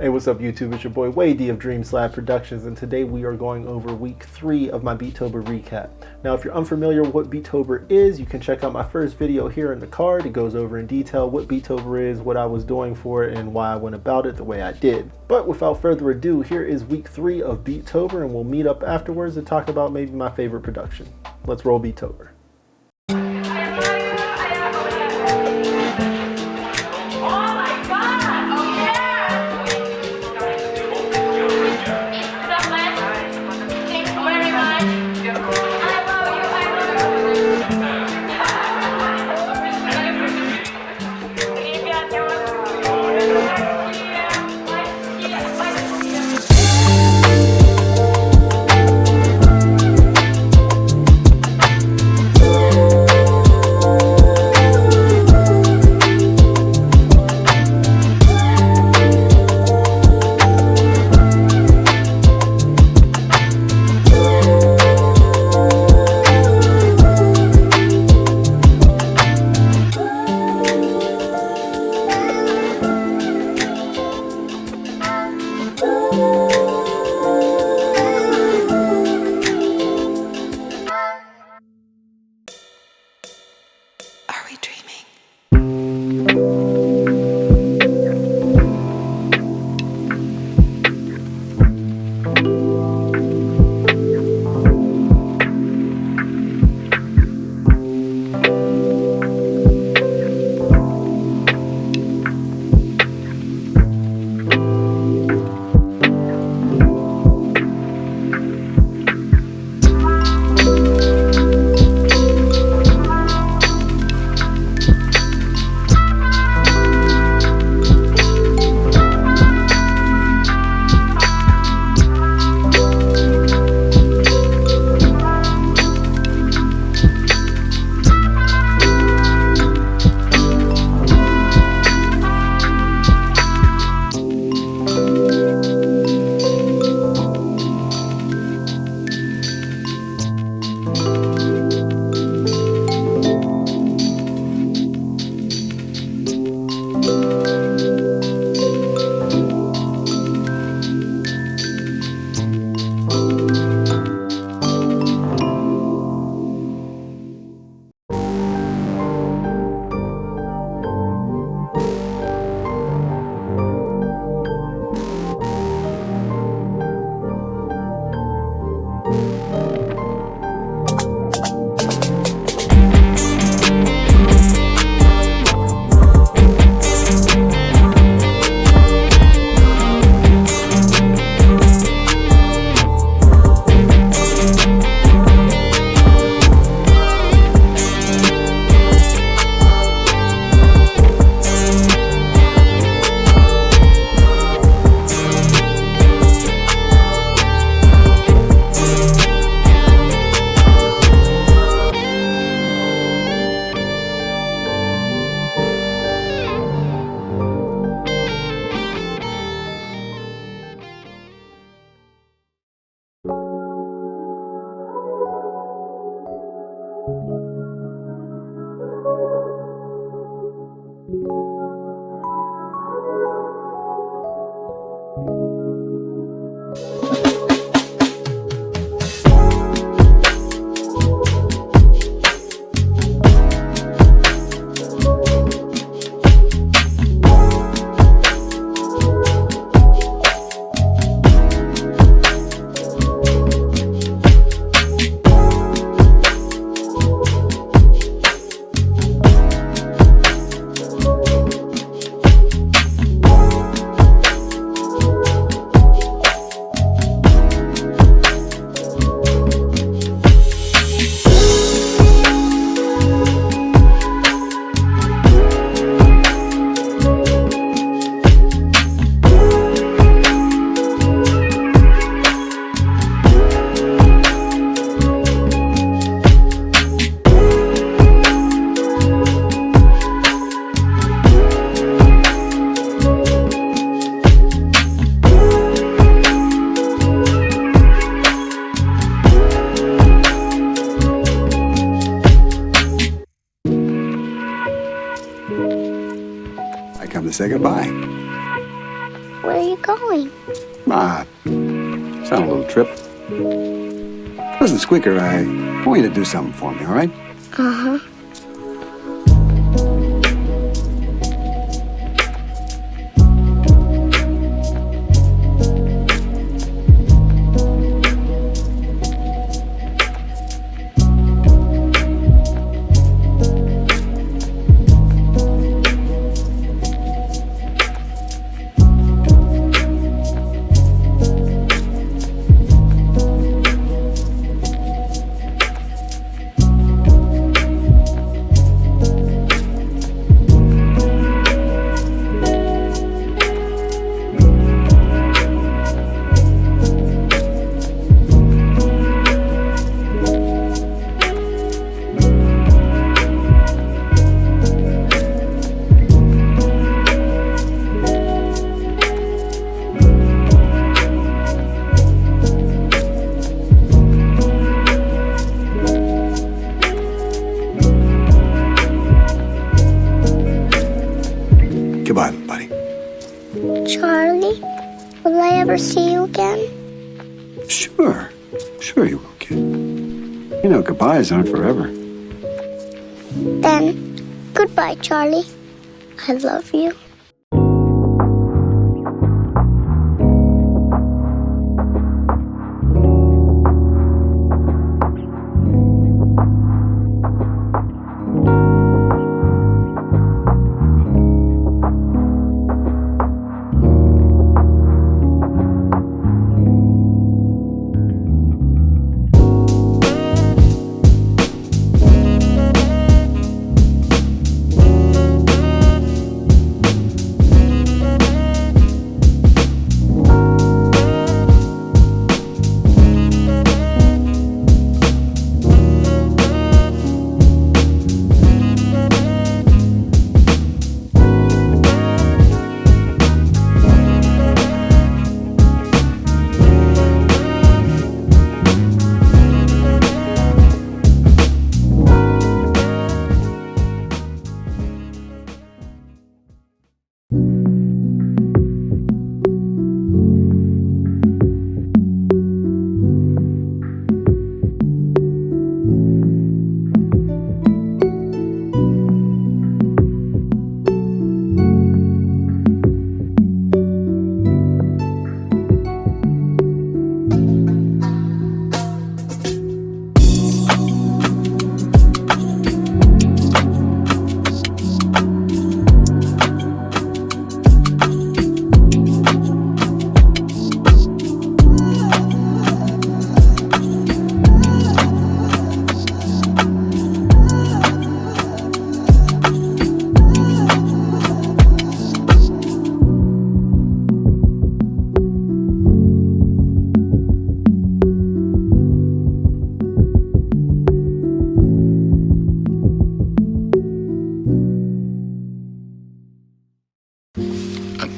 Hey, what's up YouTube? It's your boy Wade D of Dreams Lab Productions, and today we are going over week 3 of my Beatober recap. Now, if you're unfamiliar with what Beatober is, you can check out my first video here in the card. It goes over in detail what Beatober is, what I was doing for it, and why I went about it the way I did. But without further ado, here is week 3 of Beatober, and we'll meet up afterwards to talk about maybe my favorite production. Let's roll Beatober. I come to say goodbye. Where are you going? It's on a little trip. Listen, Squeaker, I want you to do something for me, all right? Uh-huh. Goodbye, buddy. Charlie, will I ever see you again? Sure you will, kid. You know, goodbyes aren't forever. Then, goodbye, Charlie. I love you.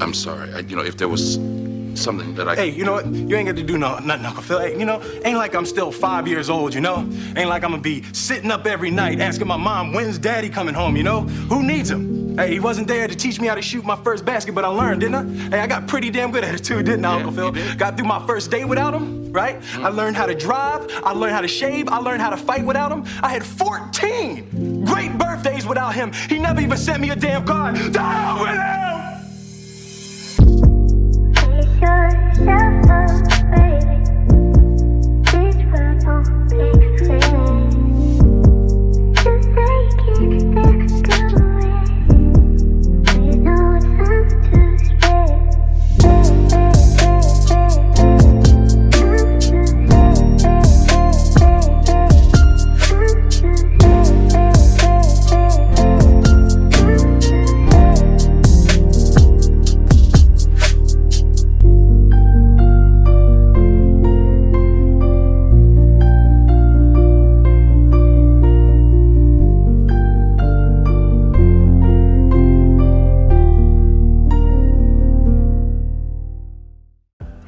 I'm sorry. If there was something that I... Hey, you know what? You ain't got to do nothing, Uncle Phil. Hey, ain't like I'm still 5 years old, Ain't like I'm gonna be sitting up every night asking my mom, when's Daddy coming home, Who needs him? Hey, he wasn't there to teach me how to shoot my first basket, but I learned, didn't I? Hey, I got pretty damn good at it too, didn't I, Uncle Phil? Got through my first day without him, right? I learned how to drive, I learned how to shave, I learned how to fight without him. I had 14 great birthdays without him. He never even sent me a damn card. To hell with him!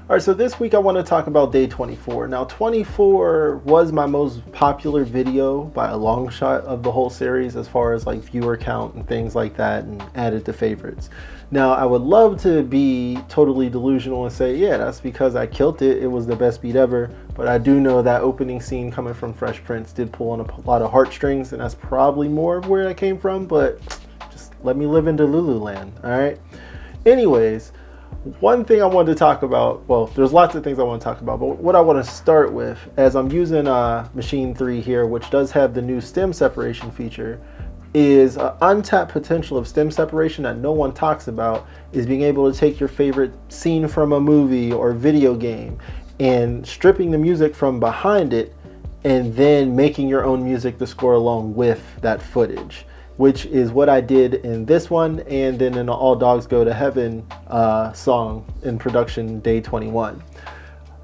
All right, so this week I want to talk about day 24. Now, 24 was my most popular video by a long shot of the whole series as far as like viewer count and things like that, and added to favorites. Now, I would love to be totally delusional and say, yeah, that's because I killed it. It was the best beat ever. But I do know that opening scene coming from Fresh Prince did pull on a lot of heartstrings, and that's probably more of where that came from, but just let me live in Delululand, all right? Anyways, one thing I wanted to talk about, well, there's lots of things I want to talk about, but what I want to start with, as I'm using Machine 3 here, which does have the new stem separation feature, is an untapped potential of stem separation that no one talks about, is being able to take your favorite scene from a movie or video game and stripping the music from behind it and then making your own music to score along with that footage, which is what I did in this one and then in the All Dogs Go to Heaven song in production day 21.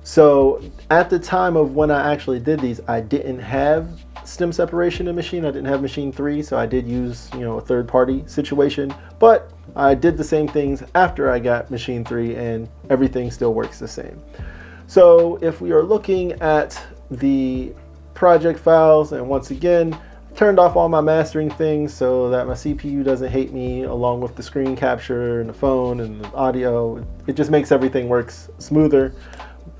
So at the time of when I actually did these, I didn't have stem separation in Machine. I didn't have Machine 3, so I did use, a third-party situation. But I did the same things after I got Machine 3, and everything still works the same. So if we are looking at the project files, and once again, turned off all my mastering things so that my CPU doesn't hate me, along with the screen capture and the phone and the audio. It just makes everything work smoother.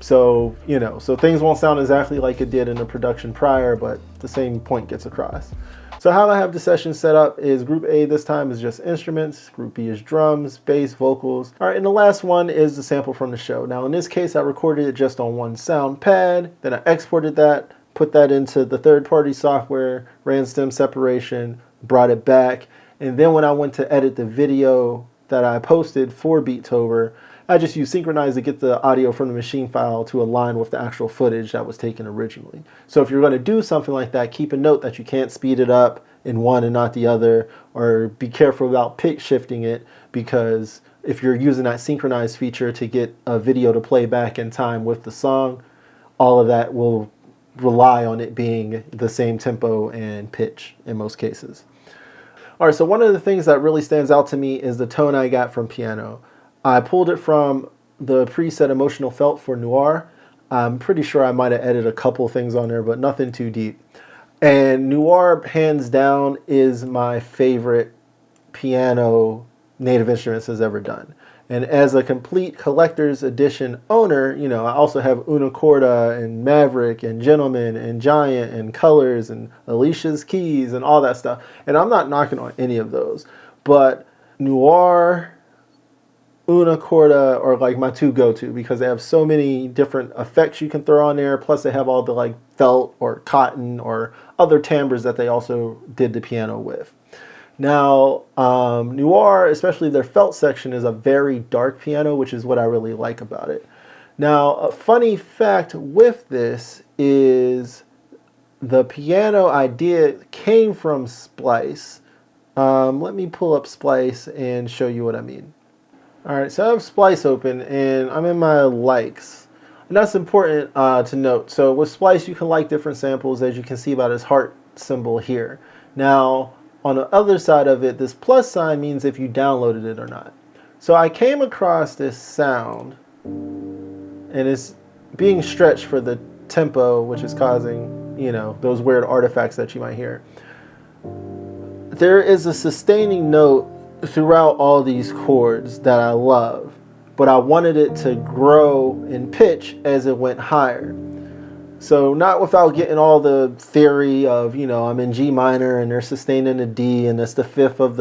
So, so things won't sound exactly like it did in the production prior, but the same point gets across. So how I have the session set up is Group A this time is just instruments, Group B is drums, bass, vocals. All right, and the last one is the sample from the show. Now in this case, I recorded it just on one sound pad, then I exported that, put that into the third-party software, ran stem separation, brought it back, and then when I went to edit the video that I posted for Beatober, I just used Synchronize to get the audio from the machine file to align with the actual footage that was taken originally. So if you're going to do something like that, keep a note that you can't speed it up in one and not the other, or be careful about pitch shifting it, because if you're using that Synchronize feature to get a video to play back in time with the song, all of that will rely on it being the same tempo and pitch in most cases. All right, so one of the things that really stands out to me is the tone I got from piano. I pulled it from the preset Emotional Felt for Noir. I'm pretty sure I might have edited a couple things on there, but nothing too deep. And Noir, hands down, is my favorite piano Native Instruments has ever done. And as a complete collector's edition owner, I also have Una Corda and Maverick and Gentleman and Giant and Colors and Alicia's Keys and all that stuff. And I'm not knocking on any of those, but Noir, Una Corda are like my two go-to, because they have so many different effects you can throw on there. Plus they have all the like felt or cotton or other timbres that they also did the piano with. Now, Noir, especially their felt section, is a very dark piano, which is what I really like about it. Now, a funny fact with this is the piano idea came from Splice. Let me pull up Splice and show you what I mean. All right, so I have Splice open, and I'm in my likes. And that's important to note. So with Splice, you can like different samples, as you can see by this heart symbol here. Now, on the other side of it, this plus sign means if you downloaded it or not. So I came across this sound, and it's being stretched for the tempo, which is causing, those weird artifacts that you might hear. There is a sustaining note throughout all these chords that I love, but I wanted it to grow in pitch as it went higher. So not without getting all the theory of, I'm in G minor and they're sustaining a D and it's the fifth of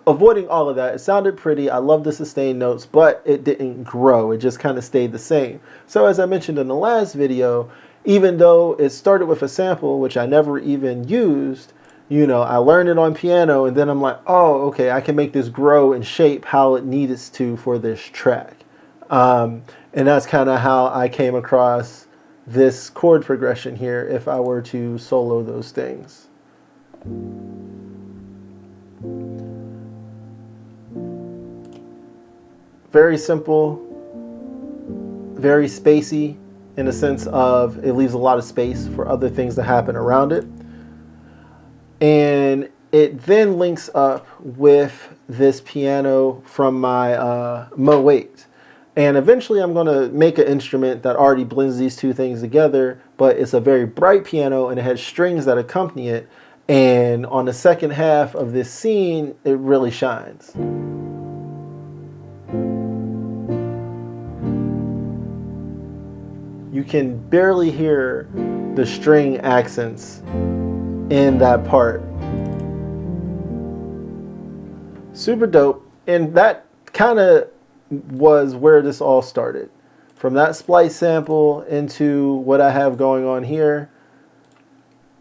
avoiding all of that. It sounded pretty. I love the sustained notes, but it didn't grow. It just kind of stayed the same. So as I mentioned in the last video, even though it started with a sample, which I never even used, I learned it on piano, and then I'm like, oh, okay, I can make this grow and shape how it needs to for this track. And that's kind of how I came across this chord progression here if I were to solo those things. Very simple, very spacey in the sense of it leaves a lot of space for other things to happen around it. And it then links up with this piano from my Mo 8. And eventually I'm going to make an instrument that already blends these two things together, but it's a very bright piano and it has strings that accompany it. And on the second half of this scene, it really shines. You can barely hear the string accents in that part. Super dope. And that kind of was where this all started. From that splice sample into what I have going on here.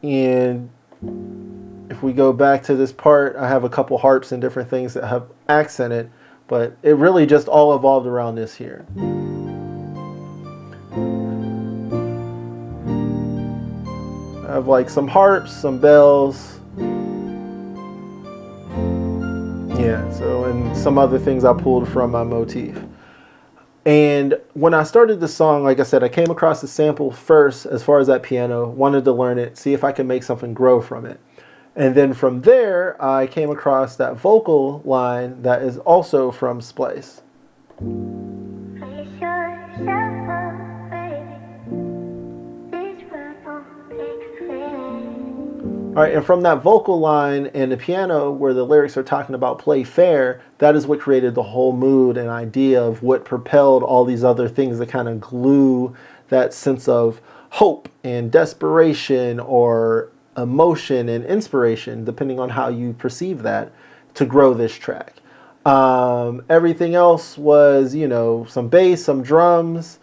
And if we go back to this part, I have a couple harps and different things that have accented, but it really just all evolved around this here. I have like some harps, some bells. Yeah, so, and some other things I pulled from my motif. And when I started the song, like I said, I came across the sample first as far as that piano, wanted to learn it, see if I could make something grow from it. And then from there, I came across that vocal line that is also from Splice. All right, and from that vocal line and the piano where the lyrics are talking about play fair, that is what created the whole mood and idea of what propelled all these other things that kind of glue that sense of hope and desperation or emotion and inspiration, depending on how you perceive that, to grow this track. Everything else was, you know, some bass, some drums,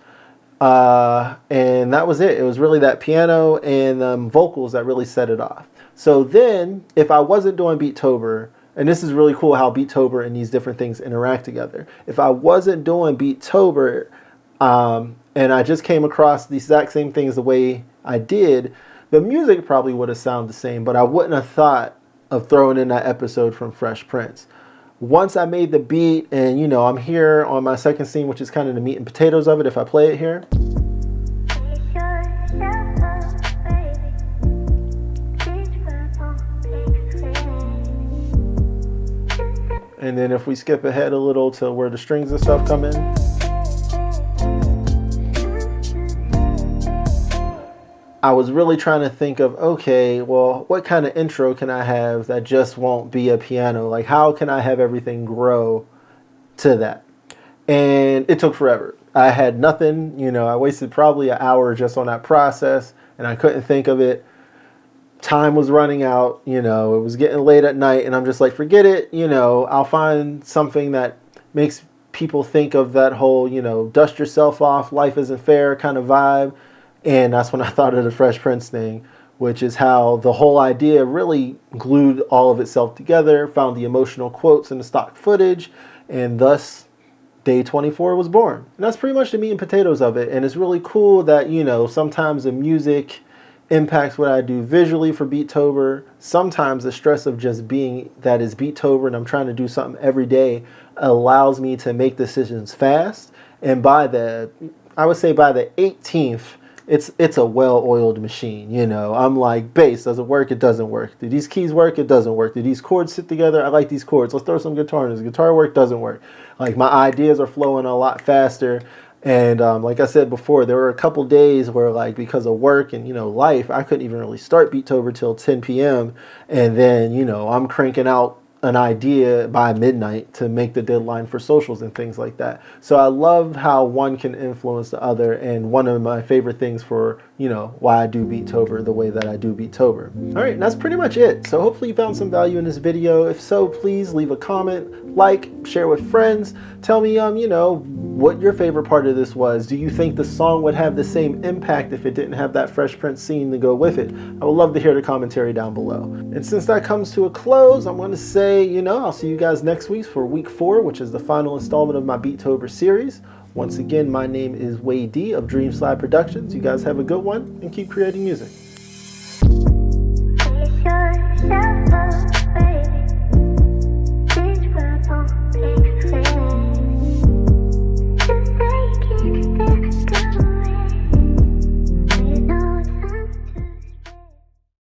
and that was it. It was really that piano and vocals that really set it off. So then, if I wasn't doing Beatober, and this is really cool how Beatober and these different things interact together. If I wasn't doing Beatober, and I just came across the exact same things the way I did, the music probably would have sounded the same, but I wouldn't have thought of throwing in that episode from Fresh Prince. Once I made the beat, and you know, I'm here on my second scene, which is kind of the meat and potatoes of it, if I play it here. And then if we skip ahead a little to where the strings and stuff come in. I was really trying to think of, okay, well, what kind of intro can I have that just won't be a piano? Like, how can I have everything grow to that? And it took forever. I had nothing, you know, I wasted probably an hour just on that process and I couldn't think of it. Time was running out, you know, it was getting late at night and I'm just like, forget it, you know, I'll find something that makes people think of that whole, you know, dust yourself off, life isn't fair kind of vibe. And that's when I thought of the Fresh Prince thing, which is how the whole idea really glued all of itself together, found the emotional quotes in the stock footage, and thus Day 24 was born. And that's pretty much the meat and potatoes of it. And it's really cool that, you know, sometimes the music impacts what I do visually for Beatober. Sometimes the stress of just being that is Beatober and I'm trying to do something every day allows me to make decisions fast. And by the, I would say by the 18th, it's a well-oiled machine, you know. I'm like, bass, does it work? It doesn't work. Do these keys work? It doesn't work. Do these chords sit together? I like these chords. Let's throw some guitar in. Does guitar work? Doesn't work. Like, my ideas are flowing a lot faster. And like I said before, there were a couple days where, like, because of work and, you know, life, I couldn't even really start Beatober till 10 p.m. And then, you know, I'm cranking out an idea by midnight to make the deadline for socials and things like that. So I love how one can influence the other, and one of my favorite things for, you know, why I do Beatober the way that I do Beatober. All right, and that's pretty much it. So hopefully you found some value in this video. If so, please leave a comment, like, share with friends. Tell me, you know, what your favorite part of this was. Do you think the song would have the same impact if it didn't have that Fresh Prince scene to go with it? I would love to hear the commentary down below. And since that comes to a close, I'm going to say, you know, I'll see you guys next week for week 4, which is the final installment of my Beatober series. Once again, my name is Wade D of Dreamslide Productions. You guys have a good one and keep creating music.